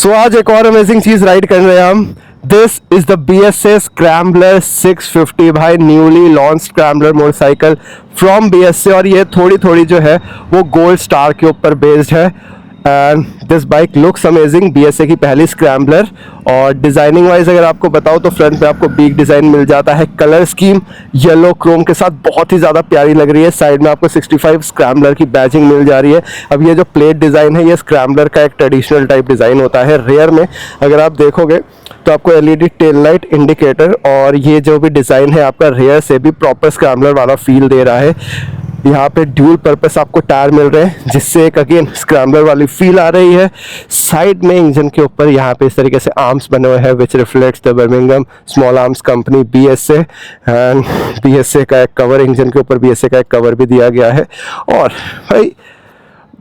सो आज एक और अमेजिंग चीज राइड कर रहे हैं हम। This is the BSA scrambler 650 भाई, newly launch scrambler motorcycle from BSA। और ये थोड़ी थोड़ी जो है वो गोल्ड स्टार के ऊपर बेस्ड है। And this bike looks amazing. BSA की पहली स्क्रैम्बलर। और डिज़ाइनिंग वाइज अगर आपको बताओ तो फ्रंट पे आपको बीक डिज़ाइन मिल जाता है। कलर स्कीम येलो क्रोम के साथ बहुत ही ज़्यादा प्यारी लग रही है। साइड में आपको 65 स्क्रैम्बलर की बैजिंग मिल जा रही है। अब ये जो प्लेट डिज़ाइन है ये स्क्रैम्बलर का एक ट्रेडिशनल टाइप डिज़ाइन होता है। रेयर में अगर आप देखोगे तो आपको LED टेल लाइट इंडिकेटर और ये जो भी डिज़ाइन है आपका रेयर से भी प्रॉपर स्क्रैम्बलर वाला फील दे रहा है। यहाँ पे ड्यूल पर्पस आपको टायर मिल रहे हैं जिससे एक अगेन स्क्रैम्बलर वाली फील आ रही है। साइड में इंजन के ऊपर यहाँ पे इस तरीके से आर्म्स बने हुए हैं विच reflects the Birmingham small arms company BSA। And BSA का एक कवर, इंजन के ऊपर BSA का एक कवर भी दिया गया है। और भाई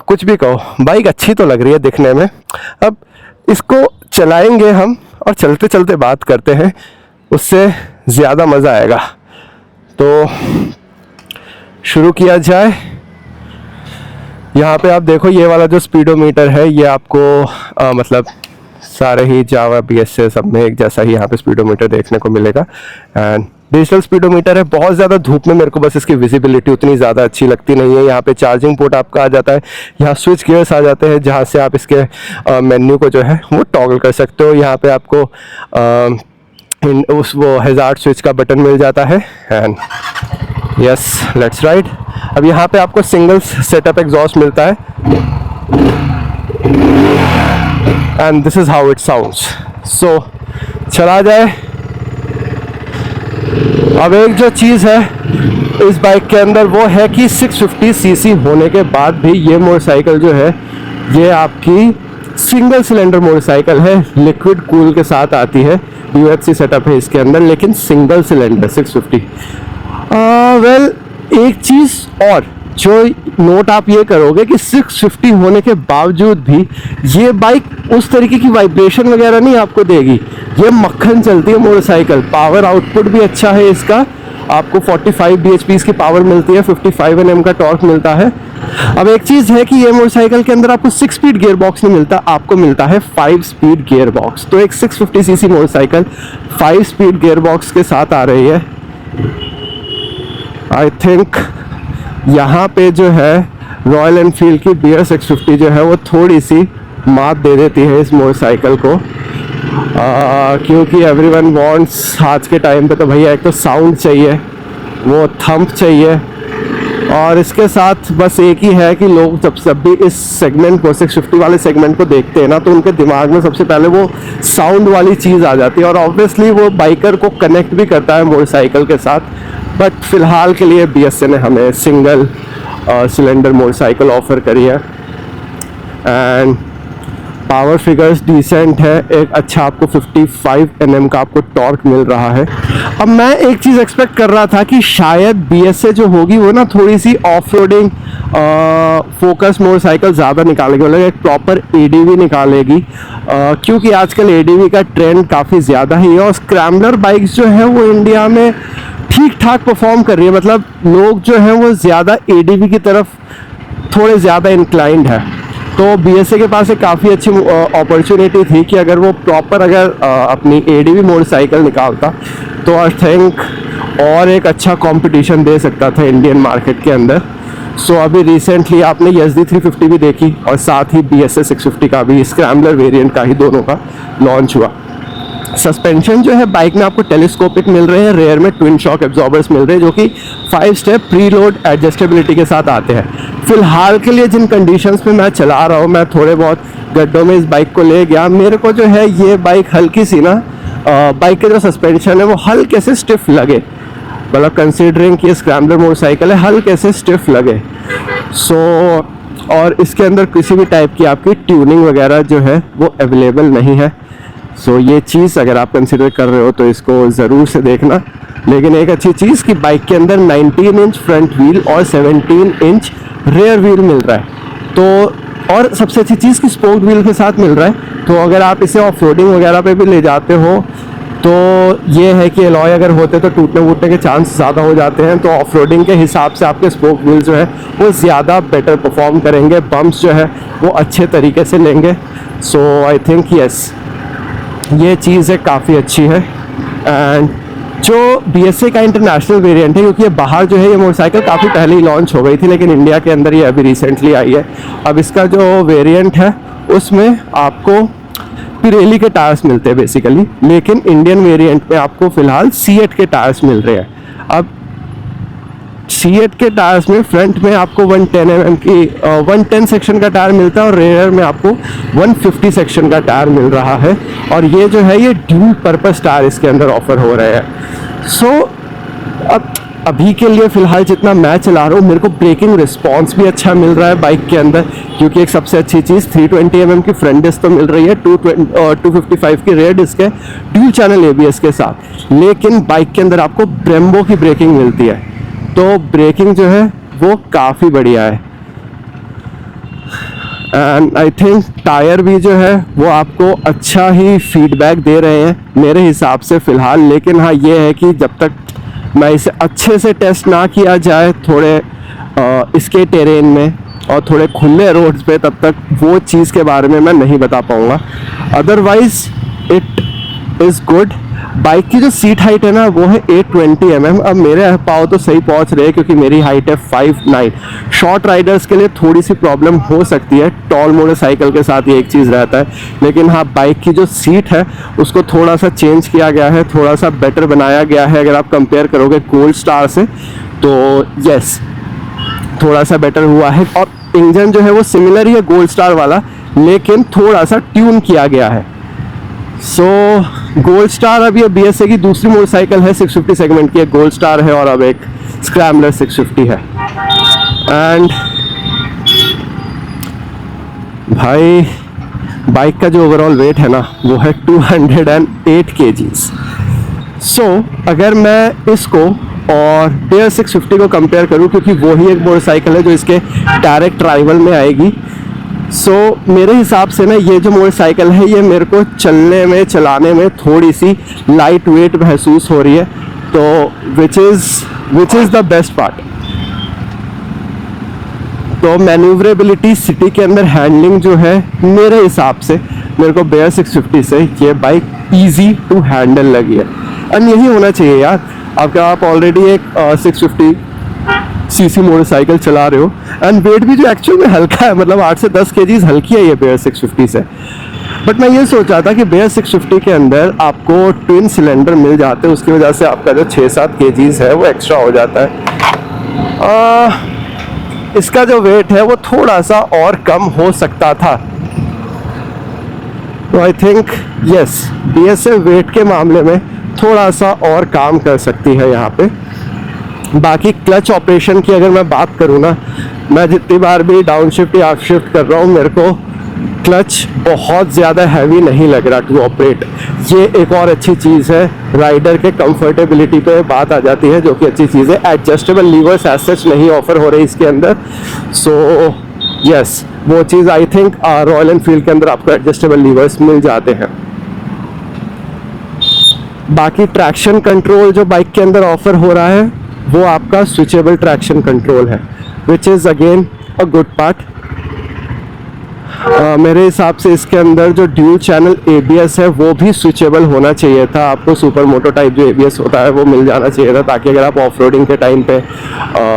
कुछ भी कहो, बाइक अच्छी तो लग रही है दिखने में। अब इसको चलाएंगे हम और चलते चलते बात करते हैं, उससे ज़्यादा मज़ा आएगा। तो शुरू किया जाए। यहाँ पे आप देखो ये वाला जो स्पीडोमीटर है ये आपको मतलब सारे ही जावा BSA सब में एक जैसा ही यहाँ पे स्पीडोमीटर देखने को मिलेगा। एंड डिजिटल स्पीडोमीटर है। बहुत ज़्यादा धूप में मेरे को बस इसकी विजिबिलिटी उतनी ज़्यादा अच्छी लगती नहीं है। यहाँ पे चार्जिंग पोर्ट आपका आ जाता है। यहाँ स्विच गियर्स आ जाते हैं जहाँ से आप इसके मेन्यू को जो है वो टॉगल कर सकते हो। यहाँ पे आपको वो हैजार्ड स्विच का बटन मिल जाता है। And yes let's ride. अब यहाँ पे आपको सिंगल सेटअप एग्जॉस्ट मिलता है and this is how it sounds. So चला जाए। अब एक जो चीज़ है इस बाइक के अंदर वो है कि 650 cc होने के बाद भी ये मोटरसाइकिल जो है ये आपकी सिंगल सिलेंडर मोटरसाइकिल है। लिक्विड कूल के साथ आती है। UFC सेटअप है इसके अंदर लेकिन सिंगल सिलेंडर 650। वेल एक चीज़ और जो नोट आप ये करोगे कि 650 होने के बावजूद भी ये बाइक उस तरीके की वाइब्रेशन वगैरह नहीं आपको देगी। ये मक्खन चलती है मोटरसाइकिल। पावर आउटपुट भी अच्छा है इसका। आपको 45 bhp की पावर मिलती है। 55 Nm का टॉर्क मिलता है। अब एक चीज़ है कि ये मोटरसाइकिल के अंदर आपको 6 स्पीड गियर बॉक्स नहीं मिलता, आपको मिलता है 5 स्पीड गियर बॉक्स। तो एक 650 cc motorcycle 5 speed gear box के साथ आ रही है। आई थिंक यहाँ पे जो है रॉयल एनफील्ड की BR 650 जो है वो थोड़ी सी मात दे देती है इस मोटरसाइकिल को। क्योंकि एवरीवन वांट्स आज के टाइम पे तो भैया एक तो साउंड चाहिए, वो थंप चाहिए और इसके साथ बस एक ही है कि लोग जब भी इस सेगमेंट को 650 वाले सेगमेंट को देखते हैं ना तो उनके दिमाग में सबसे पहले वो साउंड वाली चीज़ आ जाती है। और ऑब्वियसली वो बाइकर को कनेक्ट भी करता है मोटरसाइकिल के साथ। बट फिलहाल के लिए BSA ने हमें सिंगल सिलेंडर मोटरसाइकिल ऑफर करी है। एंड पावर फिगर्स डिसेंट है। एक अच्छा आपको 55 Nm का आपको टॉर्क मिल रहा है। अब मैं एक चीज़ एक्सपेक्ट कर रहा था कि शायद BSA जो होगी वो ना थोड़ी सी ऑफ रोडिंग फोकस मोटरसाइकिल ज़्यादा निकालेगी, मतलब एक प्रॉपर ADV निकालेगी। क्योंकि आजकल ADV का ट्रेंड काफ़ी ज़्यादा ही है और स्क्रैम्बलर बाइक्स जो है वो इंडिया में ठीक ठाक परफॉर्म कर रही है। मतलब लोग जो हैं वो ज़्यादा ADV की तरफ थोड़े ज़्यादा इंक्लाइंड है। तो BSA के पास एक काफ़ी अच्छी अपॉर्चुनिटी थी कि अगर वो प्रॉपर अपनी ADV मोटरसाइकिल निकालता तो आई थिंक और एक अच्छा कंपटीशन दे सकता था इंडियन मार्केट के अंदर। सो अभी रिसेंटली आपने YZD 350 भी देखी और साथ ही BSA 650 का भी स्क्रैम्बलर वेरिएंट का ही दोनों का लॉन्च हुआ। सस्पेंशन जो है बाइक में आपको टेलीस्कोपिक मिल रहे हैं। रेयर में ट्विन शॉक एब्जॉर्बर्स मिल रहे हैं जो कि 5 स्टेप प्रीलोड एडजस्टेबिलिटी के साथ आते हैं। फिलहाल के लिए जिन कंडीशंस में मैं चला रहा हूँ, मैं थोड़े बहुत गड्ढों में इस बाइक को ले गया। मेरे को जो है ये बाइक हल्की सी ना बाइक के जो सस्पेंशन है वो हल्के से स्टिफ लगे। मतलब कंसिडरिंग कि ये स्क्रैम्बलर मोटरसाइकिल है हल्के से स्टिफ लगे। सो और इसके अंदर किसी भी टाइप की आपकी ट्यूनिंग वगैरह जो है वो अवेलेबल नहीं है। सो ये चीज़ अगर आप कंसिडर कर रहे हो तो इसको ज़रूर से देखना। लेकिन एक अच्छी चीज़ कि बाइक के अंदर 19 इंच फ्रंट व्हील और 17 इंच रेयर व्हील मिल रहा है। तो और सबसे अच्छी चीज़ कि स्पोक व्हील के साथ मिल रहा है। तो अगर आप इसे ऑफ रोडिंग वगैरह पे भी ले जाते हो तो ये है कि एलॉय अगर होते तो टूटने वूटने के चांस ज़्यादा हो जाते हैं, तो ऑफ रोडिंग के हिसाब से आपके स्पोक व्हील जो है वो ज़्यादा बेटर परफॉर्म करेंगे, बम्प्स जो है वो अच्छे तरीके से लेंगे। सो आई थिंक यस, ये चीज़ है काफ़ी अच्छी है। एंड जो BSA का इंटरनेशनल वेरिएंट है, क्योंकि ये बाहर जो है ये मोटरसाइकिल काफ़ी पहले ही लॉन्च हो गई थी, लेकिन इंडिया के अंदर ये अभी रिसेंटली आई है। अब इसका जो वेरिएंट है उसमें आपको पिरेली के टायर्स मिलते हैं बेसिकली, लेकिन इंडियन वेरिएंट में आपको फ़िलहाल C8 के टायर्स मिल रहे हैं। अब C8 के टायर्स में फ्रंट में आपको 110 mm की 110 सेक्शन का टायर मिलता है और रेयर में आपको 150 सेक्शन का टायर मिल रहा है। और ये जो है ये ड्यूल पर्पस टायर इसके अंदर ऑफर हो रहे हैं। सो अब अभी के लिए फ़िलहाल जितना मैं चला रहा हूँ, मेरे को ब्रेकिंग रिस्पॉन्स भी अच्छा मिल रहा है बाइक के अंदर, क्योंकि एक सबसे अच्छी चीज़ 320 mm की फ्रंट डिस्क तो मिल रही है, 255 की रेयर डिस्क है ड्यूल चैनल ABS के साथ, लेकिन बाइक के अंदर आपको ब्रेम्बो की ब्रेकिंग मिलती है। तो ब्रेकिंग जो है वो काफ़ी बढ़िया है। एंड आई थिंक टायर भी जो है वो आपको अच्छा ही फीडबैक दे रहे हैं मेरे हिसाब से फ़िलहाल। लेकिन हाँ, ये है कि जब तक मैं इसे अच्छे से टेस्ट ना किया जाए थोड़े इसके टेरेन में और थोड़े खुले रोड्स पे, तब तक वो चीज़ के बारे में मैं नहीं बता पाऊँगा। Otherwise it is good. Bike की जो सीट हाइट है ना वो है 820 mm। अब मेरे पाँव तो सही पहुंच रहे हैं क्योंकि मेरी हाइट है 5'9". शॉर्ट राइडर्स के लिए थोड़ी सी प्रॉब्लम हो सकती है, टॉल मोटरसाइकिल के साथ ये एक चीज़ रहता है। लेकिन हाँ, बाइक की जो सीट है उसको थोड़ा सा चेंज किया गया है, थोड़ा सा बेटर बनाया गया है। अगर आप कंपेयर करोगे गोल्ड स्टार से तो यस, थोड़ा सा बेटर हुआ है। और इंजन जो है वो सिमिलर ही है गोल्ड स्टार वाला, लेकिन थोड़ा सा ट्यून किया गया है। सो गोल्ड स्टार अब ये BSA की दूसरी मोटरसाइकिल है 650 सेगमेंट की, एक गोल्ड स्टार है और अब एक स्क्रैम्बलर 650 है। एंड भाई बाइक का जो ओवरऑल वेट है ना वो है 208 kgs। सो अगर मैं इसको और Bear 650 को कंपेयर करूं, क्योंकि वो ही एक मोटरसाइकिल है जो इसके डायरेक्ट राइवल में आएगी, सो मेरे हिसाब से ना ये जो मोटरसाइकिल है ये मेरे को चलने में, चलाने में थोड़ी सी लाइट वेट महसूस हो रही है, तो which is the best part. तो मैन्यूवरेबिलिटी, सिटी के अंदर हैंडलिंग जो है मेरे हिसाब से मेरे को Bear 650 से ये बाइक ईजी टू हैंडल लगी है। और यही होना चाहिए यार, अगर आप ऑलरेडी एक 650 सीसी मोटरसाइकिल चला रहे हो एंड वेट भी जो एक्चुअल में हल्का है, मतलब 8 से 10 kgs हल्की है ये Bear 650 से। बट मैं ये सोच रहा था कि Bear 650 के अंदर आपको ट्विन सिलेंडर मिल जाते हैं, उसकी वजह से आपका जो 6-7 kgs है वो एक्स्ट्रा हो जाता है। इसका जो वेट है वो थोड़ा सा और कम हो सकता था। तो I think yes, BSA weight के मामले में थोड़ा सा और काम कर सकती है यहाँ पे। बाकी क्लच ऑपरेशन की अगर मैं बात करूँ ना, मैं जितनी बार भी डाउन शिफ्ट या अप शिफ्ट कर रहा हूँ, मेरे को क्लच बहुत ज़्यादा हैवी नहीं लग रहा टू ऑपरेट। ये एक और अच्छी चीज़ है, राइडर के कंफर्टेबिलिटी पे बात आ जाती है, जो कि अच्छी चीज़ है। एडजस्टेबल लीवर्स एज सच नहीं ऑफर हो रही इसके अंदर। सो यस, वो चीज़ आई थिंक रॉयल एनफील्ड के अंदर आपको एडजस्टेबल लीवर्स मिल जाते हैं। बाकी ट्रैक्शन कंट्रोल जो बाइक के अंदर ऑफर हो रहा है वो आपका स्विचेबल ट्रैक्शन कंट्रोल है, which is again a good part. मेरे हिसाब से इसके अंदर जो ड्यूल चैनल ABS है वो भी स्विचेबल होना चाहिए था। आपको सुपर मोटो टाइप जो ABS होता है वो मिल जाना चाहिए था, ताकि अगर आप ऑफ रोडिंग के टाइम पे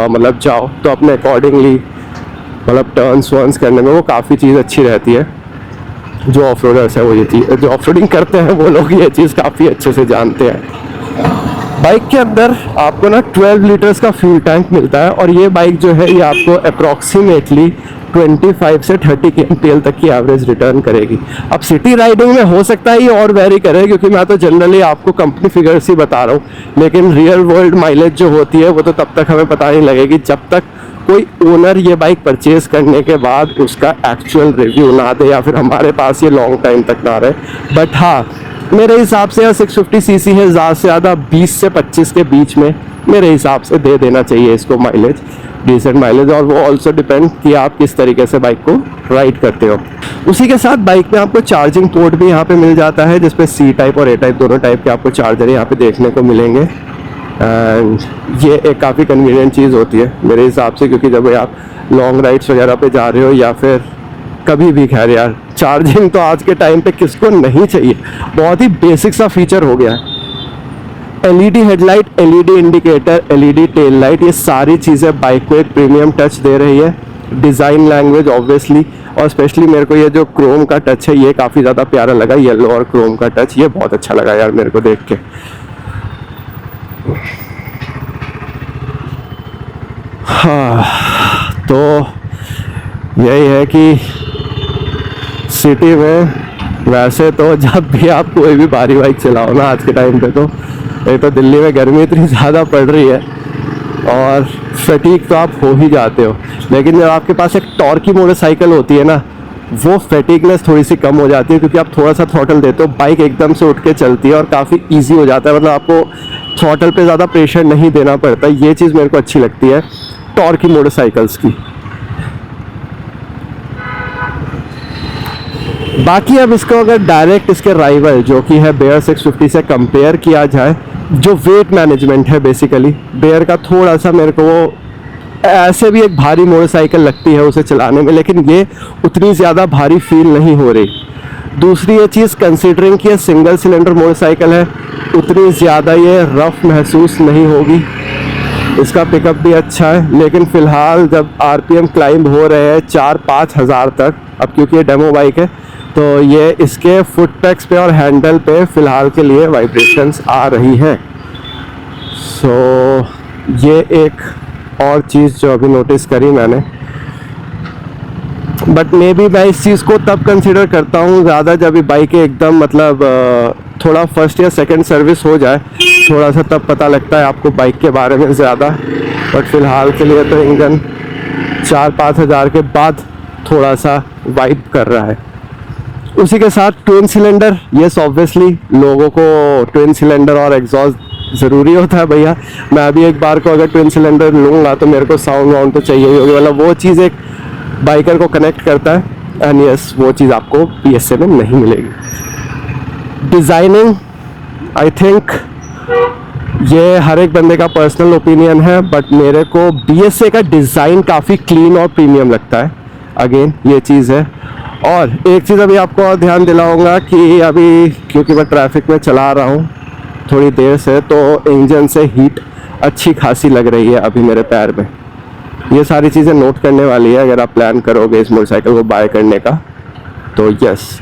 मतलब जाओ तो अपने अकॉर्डिंगली मतलब टर्न्स वर्न्स करने में वो काफ़ी चीज़ अच्छी रहती है। जो ऑफ रोडर्स है वो ये चीज़, जो ऑफ रोडिंग करते हैं वो लोग ये चीज़ काफ़ी अच्छे से जानते हैं। बाइक के अंदर आपको ना 12 लीटर्स का फ्यूल टैंक मिलता है, और ये बाइक जो है ये आपको अप्रॉक्सीमेटली 25 से 30 kmpl तक की एवरेज रिटर्न करेगी। अब सिटी राइडिंग में हो सकता है ये और वेरी करे, क्योंकि मैं तो जनरली आपको कंपनी फिगर्स ही बता रहा हूँ, लेकिन रियल वर्ल्ड माइलेज जो होती है वो तो तब तक हमें पता नहीं लगेगी जब तक कोई ओनर ये बाइक परचेज करने के बाद उसका एक्चुअल रिव्यू ना दे, या फिर हमारे पास ये लॉन्ग टाइम तक ना रहे। बट हाँ, मेरे हिसाब से 650 सीसी है, ज़्यादा से ज़्यादा 20 से 25 के बीच में मेरे हिसाब से दे देना चाहिए इसको माइलेज, डिसेंट माइलेज। और वो ऑल्सो डिपेंड कि आप किस तरीके से बाइक को राइड करते हो। उसी के साथ बाइक में आपको चार्जिंग पोर्ट भी यहाँ पे मिल जाता है, जिसपे C टाइप और A टाइप दोनों टाइप के आपको चार्जर यहाँ पे देखने को मिलेंगे। एंड ये एक काफ़ी कन्वीनियंट चीज़ होती है मेरे हिसाब से, क्योंकि जब आप लॉन्ग राइड्स वगैरह पे जा रहे हो या फिर कभी भी, खैर यार चार्जिंग तो आज के टाइम पे किसको नहीं चाहिए, बहुत ही बेसिक सा फीचर हो गया है। LED headlight, LED indicator, LED tail light, ये सारी चीज़ें बाइक को एक प्रीमियम टच दे रही है। डिज़ाइन लैंग्वेज ऑब्वियसली, और स्पेशली मेरे को ये जो क्रोम का टच है ये काफ़ी ज़्यादा प्यारा लगा, येलो और क्रोम का टच, ये बहुत अच्छा लगा यार मेरे को देख के। हाँ, तो यही है कि सिटी में वैसे तो जब भी आप कोई भी भारी बाइक चलाओ ना आज के टाइम पे, तो एक तो दिल्ली में गर्मी इतनी ज़्यादा पड़ रही है और फटीग तो आप हो ही जाते हो, लेकिन जब आपके पास एक टॉर्की मोटरसाइकिल होती है ना, वो फटीगनेस थोड़ी सी कम हो जाती है, क्योंकि आप थोड़ा सा थ्रॉटल देते हो, बाइक एकदम से उठ के चलती है और काफ़ी ईजी हो जाता है, मतलब आपको थ्रॉटल पे ज़्यादा प्रेशर नहीं देना पड़ता। ये चीज़ मेरे को अच्छी लगती है टॉर्की मोटरसाइकिल्स की। बाकी अब इसको अगर डायरेक्ट इसके राइवल जो कि है बेयर 650 से कंपेयर किया जाए, जो वेट मैनेजमेंट है बेसिकली बेयर का, थोड़ा सा मेरे को वो ऐसे भी एक भारी मोटरसाइकिल लगती है उसे चलाने में, लेकिन ये उतनी ज़्यादा भारी फील नहीं हो रही। दूसरी ये चीज़, कंसीडरिंग कि ये सिंगल सिलेंडर मोटरसाइकिल है, उतनी ज़्यादा ये रफ महसूस नहीं होगी। इसका पिकअप भी अच्छा है, लेकिन फ़िलहाल जब RPM क्लाइंब हो रहे हैं 4-5 हज़ार तक, अब क्योंकि ये डेमो बाइक है तो ये इसके फुट पैक्स पे और हैंडल पे फ़िलहाल के लिए वाइब्रेशंस आ रही हैं। सो ये एक और चीज़ जो अभी नोटिस करी मैंने, बट मे बी मैं इस चीज़ को तब कंसिडर करता हूँ ज़्यादा जब ये बाइक एकदम मतलब थोड़ा फर्स्ट या सेकंड सर्विस हो जाए, थोड़ा सा तब पता लगता है आपको बाइक के बारे में ज़्यादा। बट फ़िलहाल के लिए तो इंजन 4-5 हज़ार के बाद थोड़ा सा वाइब कर रहा है। उसी के साथ ट्विन सिलेंडर, यस ऑब्वियसली लोगों को ट्विन सिलेंडर और एग्जॉस्ट ज़रूरी होता है भैया। मैं अभी एक बार को अगर ट्विन सिलेंडर लूँगा तो मेरे को साउंड वाउंड तो चाहिए ही होगी, मतलब वो चीज़ एक बाइकर को कनेक्ट करता है। एंड यस, वो चीज़ आपको PSA में नहीं मिलेगी। डिज़ाइनिंग आई थिंक ये हर एक बंदे का पर्सनल ओपिनियन है, बट मेरे को BSA का डिज़ाइन काफ़ी क्लीन और प्रीमियम लगता है। अगेन ये चीज़ है। और एक चीज़ अभी आपको और ध्यान दिलाऊंगा कि अभी क्योंकि मैं ट्रैफिक में चला रहा हूँ थोड़ी देर से, तो इंजन से हीट अच्छी खासी लग रही है अभी मेरे पैर में। ये सारी चीज़ें नोट करने वाली है अगर आप प्लान करोगे इस मोटरसाइकिल को बाय करने का, तो यस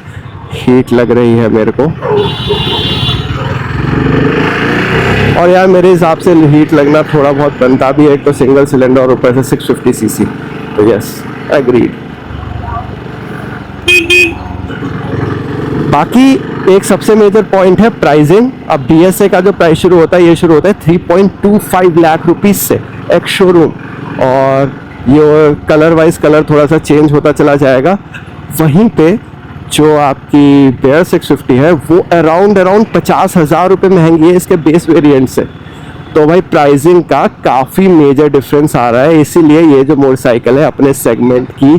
हीट लग रही है मेरे को। और यार मेरे हिसाब से हीट लगना थोड़ा बहुत बनता भी है, एक तो सिंगल सिलेंडर और ऊपर से 650 सीसी, तो यस एग्रीड। बाकी एक सबसे मेजर पॉइंट है प्राइसिंग। अब BSA का जो प्राइस शुरू होता है, ये शुरू होता है 3.25 लाख रुपीज़ से एक शोरूम, और ये कलर वाइज कलर थोड़ा सा चेंज होता चला जाएगा। वहीं पे जो आपकी बेयर 650 है वो अराउंड 50,000 रुपये महंगी है इसके बेस वेरिएंट से। तो भाई प्राइसिंग का काफ़ी मेजर डिफरेंस आ रहा है, इसीलिए ये जो मोटरसाइकिल है अपने सेगमेंट की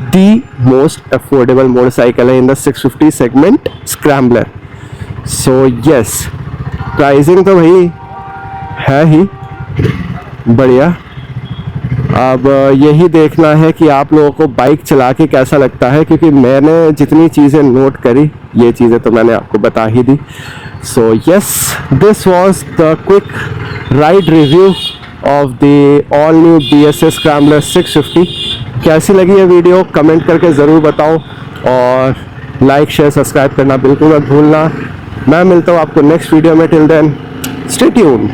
दी मोस्ट अफोर्डेबल मोटरसाइकिल है in the 650 segment scrambler. So yes, pricing तो भाई है ही बढ़िया। अब यही देखना है कि आप लोगों को बाइक चला के कैसा लगता है, क्योंकि मैंने जितनी चीज़ें नोट करी ये चीज़ें तो मैंने आपको बता ही दी। So yes, this was the quick ride review of the all new BSA scrambler 650। कैसी लगी ये वीडियो कमेंट करके ज़रूर बताओ, और लाइक शेयर सब्सक्राइब करना बिल्कुल मत भूलना। मैं मिलता हूँ आपको नेक्स्ट वीडियो में, टिल देन स्टे ट्यून्ड।